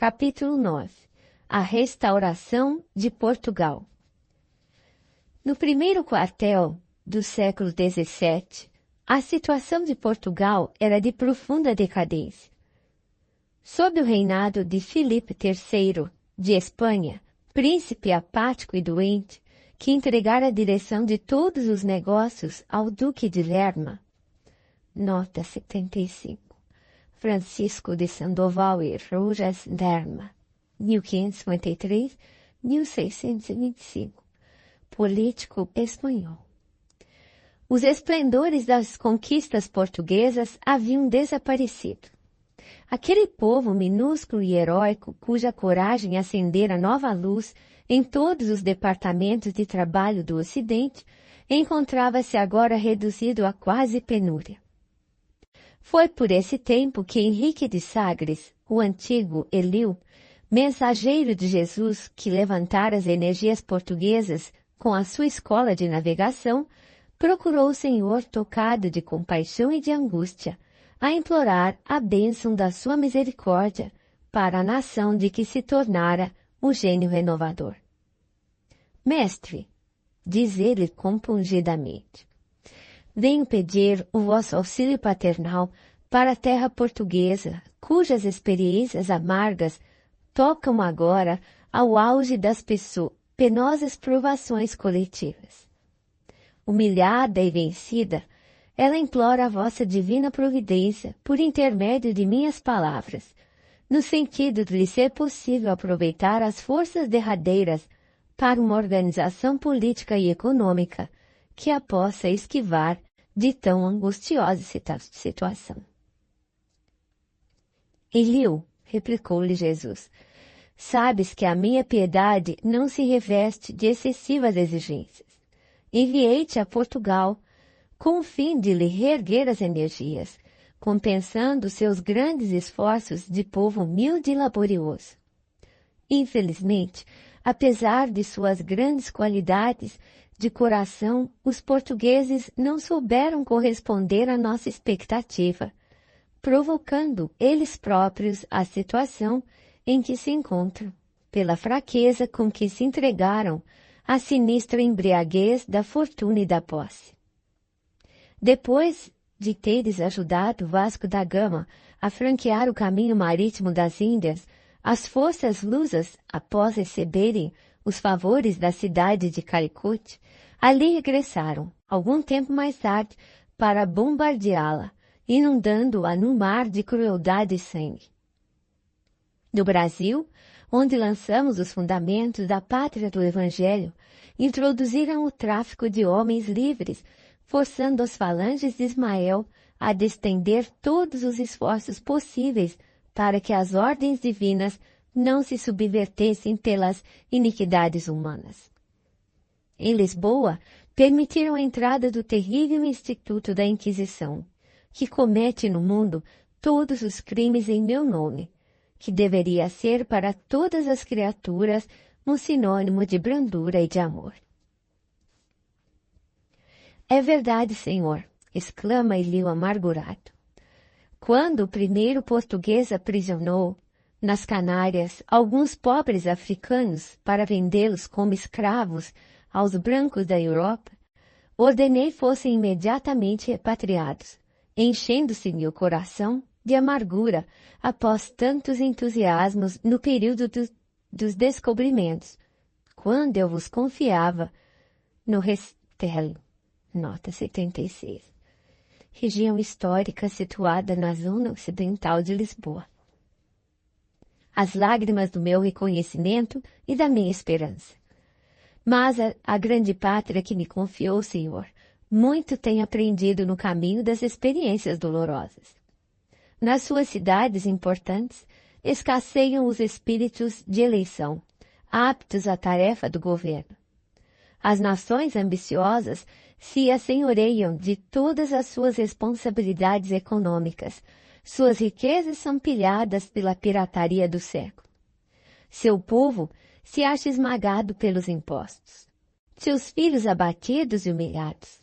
Capítulo 9. A restauração de Portugal. No primeiro quartel do século XVII, a situação de Portugal era de profunda decadência. Sob o reinado de Filipe III de Espanha, príncipe apático e doente, que entregara a direção de todos os negócios ao Duque de Lerma, nota 75. Francisco de Sandoval e Rojas Lerma, 1553-1625, político espanhol. Os esplendores das conquistas portuguesas haviam desaparecido. Aquele povo minúsculo e heróico, cuja coragem acendera nova luz em todos os departamentos de trabalho do Ocidente, encontrava-se agora reduzido a quase penúria. Foi por esse tempo que Henrique de Sagres, o antigo Eliu, mensageiro de Jesus que levantara as energias portuguesas com a sua escola de navegação, procurou o Senhor tocado de compaixão e de angústia, a implorar a bênção da sua misericórdia para a nação de que se tornara o gênio renovador. Mestre, diz ele compungidamente, venho pedir o vosso auxílio paternal para a terra portuguesa, cujas experiências amargas tocam agora ao auge das penosas provações coletivas. Humilhada e vencida, ela implora a vossa divina providência por intermédio de minhas palavras, no sentido de lhe ser possível aproveitar as forças derradeiras para uma organização política e econômica que a possa esquivar de tão angustiosa situação. Eliu, replicou-lhe Jesus, sabes que a minha piedade não se reveste de excessivas exigências. Enviei-te a Portugal com o fim de lhe reerguer as energias, compensando seus grandes esforços de povo humilde e laborioso. Infelizmente, apesar de suas grandes qualidades de coração, os portugueses não souberam corresponder à nossa expectativa, provocando eles próprios a situação em que se encontram, pela fraqueza com que se entregaram à sinistra embriaguez da fortuna e da posse. Depois de teres ajudado Vasco da Gama a franquear o caminho marítimo das Índias, as forças lusas, após receberem os favores da cidade de Calicut, ali regressaram, algum tempo mais tarde, para bombardeá-la, inundando-a num mar de crueldade e sangue. No Brasil, onde lançamos os fundamentos da pátria do Evangelho, introduziram o tráfico de homens livres, forçando as falanges de Ismael a destender todos os esforços possíveis para que as ordens divinas não se subvertessem pelas iniquidades humanas. Em Lisboa, permitiram a entrada do terrível Instituto da Inquisição, que comete no mundo todos os crimes em meu nome, que deveria ser para todas as criaturas um sinônimo de brandura e de amor. É verdade, Senhor, exclama Eliu amargurado. Quando o primeiro português aprisionou, nas Canárias, alguns pobres africanos para vendê-los como escravos aos brancos da Europa, ordenei fossem imediatamente repatriados, enchendo-se-me o coração de amargura após tantos entusiasmos no período dos descobrimentos, quando eu vos confiava no Restelo, nota 76, região histórica situada na zona ocidental de Lisboa. As lágrimas do meu reconhecimento e da minha esperança. Mas a grande pátria que me confiou, Senhor, muito tem aprendido no caminho das experiências dolorosas. Nas suas cidades importantes, escasseiam os espíritos de eleição, aptos à tarefa do governo. As nações ambiciosas se assenhoreiam de todas as suas responsabilidades econômicas. Suas riquezas são pilhadas pela pirataria do século. Seu povo se acha esmagado pelos impostos. Seus filhos abatidos e humilhados.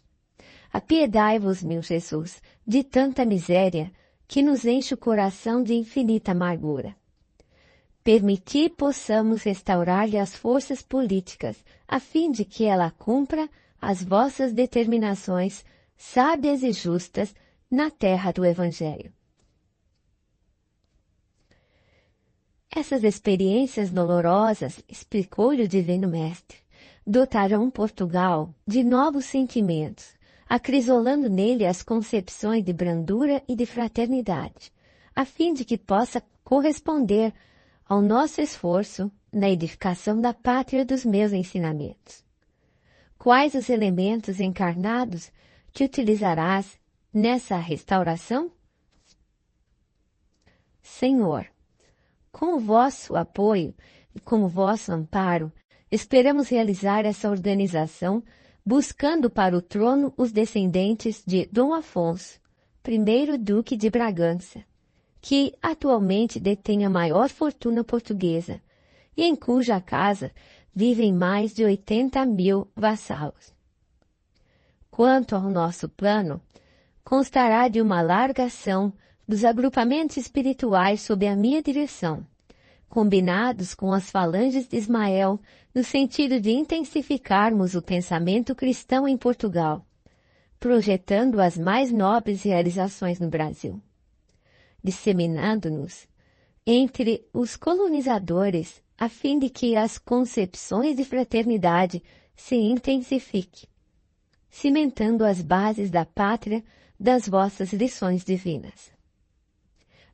Apiedai-vos, meu Jesus, de tanta miséria que nos enche o coração de infinita amargura. permiti possamos restaurar-lhe as forças políticas, a fim de que ela cumpra as vossas determinações sábias e justas na terra do Evangelho. Essas experiências dolorosas, explicou-lhe o Divino Mestre, dotarão Portugal de novos sentimentos, acrisolando nele as concepções de brandura e de fraternidade, a fim de que possa corresponder ao nosso esforço na edificação da pátria dos meus ensinamentos. Quais os elementos encarnados que utilizarás nessa restauração? Senhor, com o vosso apoio e com o vosso amparo, esperamos realizar essa organização, buscando para o trono os descendentes de Dom Afonso, primeiro Duque de Bragança, que atualmente detém a maior fortuna portuguesa e em cuja casa vivem mais de 80.000 vassalos. Quanto ao nosso plano, constará de uma alargação dos agrupamentos espirituais sob a minha direção, combinados com as falanges de Ismael, no sentido de intensificarmos o pensamento cristão em Portugal, projetando as mais nobres realizações no Brasil, disseminando-nos entre os colonizadores, a fim de que as concepções de fraternidade se intensifiquem, cimentando as bases da pátria das vossas lições divinas.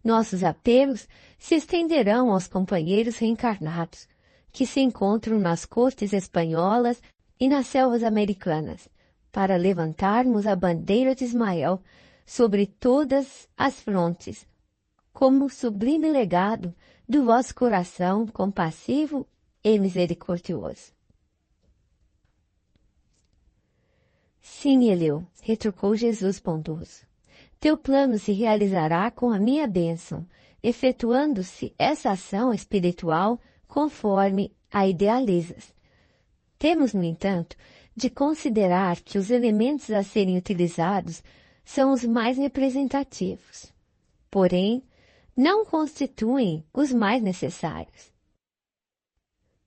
Nossos apelos se estenderão aos companheiros reencarnados, que se encontram nas cortes espanholas e nas selvas americanas, para levantarmos a bandeira de Ismael sobre todas as frontes, como sublime legado do vosso coração compassivo e misericordioso. Sim, Eleu, retrucou Jesus bondoso. Teu plano se realizará com a minha bênção, efetuando-se essa ação espiritual conforme a idealizas. Temos, no entanto, de considerar que os elementos a serem utilizados são os mais representativos. Porém, não constituem os mais necessários.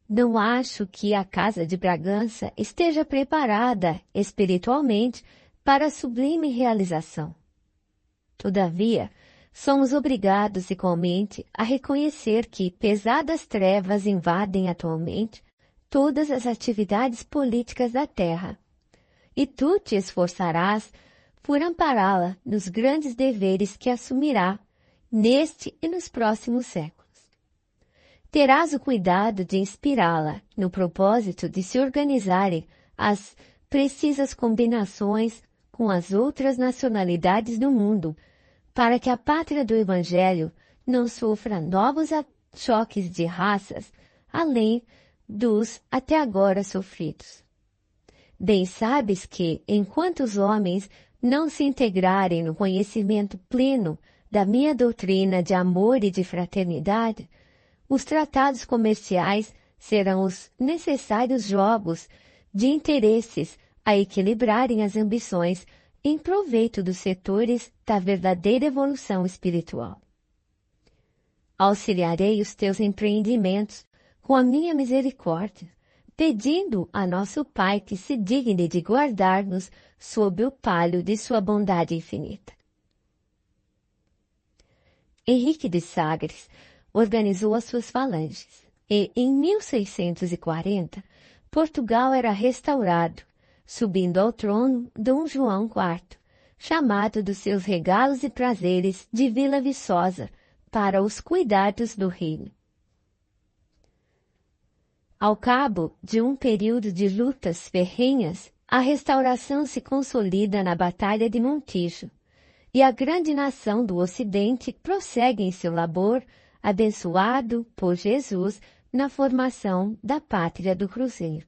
Não acho que a Casa de Bragança esteja preparada espiritualmente para a sublime realização. Todavia, somos obrigados igualmente a reconhecer que pesadas trevas invadem atualmente todas as atividades políticas da terra, e tu te esforçarás por ampará-la nos grandes deveres que assumirá neste e nos próximos séculos. Terás o cuidado de inspirá-la no propósito de se organizarem as precisas combinações com as outras nacionalidades do mundo, para que a pátria do Evangelho não sofra novos choques de raças, além dos até agora sofridos. Bem sabes que, enquanto os homens não se integrarem no conhecimento pleno da minha doutrina de amor e de fraternidade, os tratados comerciais serão os necessários jogos de interesses a equilibrarem as ambições em proveito dos setores da verdadeira evolução espiritual. Auxiliarei os teus empreendimentos com a minha misericórdia, pedindo a nosso Pai que se digne de guardar-nos sob o palio de sua bondade infinita. Henrique de Sagres organizou as suas falanges e, em 1640, Portugal era restaurado, subindo ao trono Dom João IV, chamado dos seus regalos e prazeres de Vila Viçosa para os cuidados do reino. Ao cabo de um período de lutas ferrenhas, a restauração se consolida na Batalha de Montijo, e a grande nação do Ocidente prossegue em seu labor, abençoado por Jesus na formação da pátria do Cruzeiro.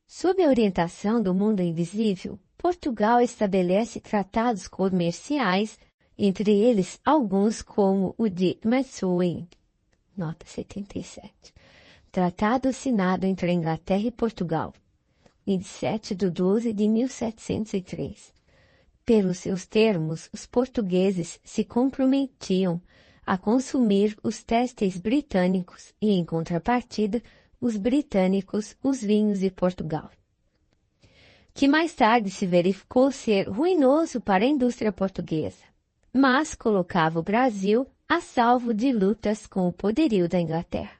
Sob a orientação do mundo invisível, Portugal estabelece tratados comerciais, entre eles alguns como o de Methuen, nota 77, tratado assinado entre a Inglaterra e Portugal, 27/12/1703. Pelos seus termos, os portugueses se comprometiam a consumir os têxteis britânicos e, em contrapartida, os britânicos os vinhos de Portugal, que mais tarde se verificou ser ruinoso para a indústria portuguesa, mas colocava o Brasil a salvo de lutas com o poderio da Inglaterra.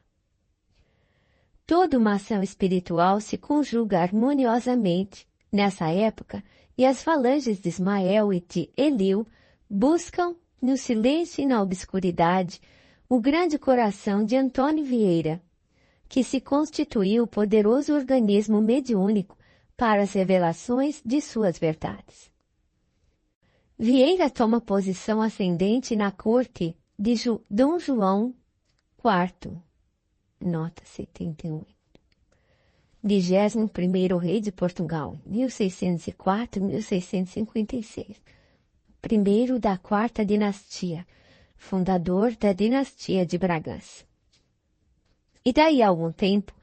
Toda uma ação espiritual se conjuga harmoniosamente nessa época e as falanges de Ismael e de Eliu buscam, no silêncio e na obscuridade, o grande coração de Antônio Vieira, que se constituiu poderoso organismo mediúnico para as revelações de suas verdades. Vieira toma posição ascendente na corte de Dom João IV, nota 78, 21º rei de Portugal, 1604-1656, primeiro da quarta dinastia, fundador da dinastia de Bragança. E daí a algum tempo,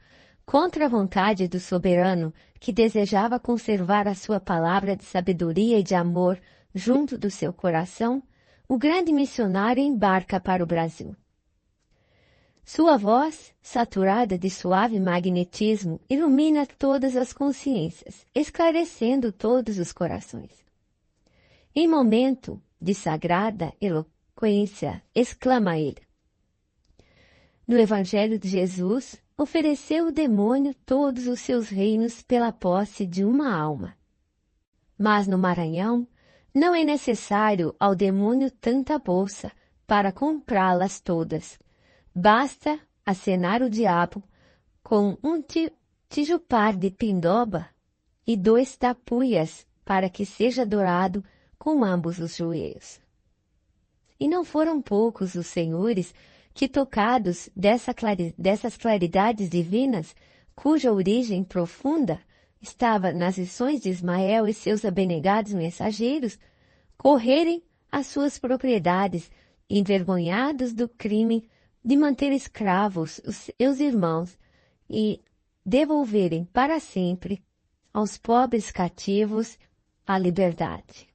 contra a vontade do soberano, que desejava conservar a sua palavra de sabedoria e de amor junto do seu coração, o grande missionário embarca para o Brasil. Sua voz, saturada de suave magnetismo, ilumina todas as consciências, esclarecendo todos os corações. Em momento de sagrada eloquência, exclama ele: no Evangelho de Jesus, ofereceu o demônio todos os seus reinos pela posse de uma alma. Mas no Maranhão, não é necessário ao demônio tanta bolsa para comprá-las todas. Basta acenar o diabo com um tijupar de pindoba e 2 tapuias para que seja adorado com ambos os joelhos. E não foram poucos os senhores que, tocados dessas claridades divinas, cuja origem profunda estava nas lições de Ismael e seus abnegados mensageiros, correrem às suas propriedades, envergonhados do crime de manter escravos os seus irmãos e devolverem para sempre aos pobres cativos a liberdade.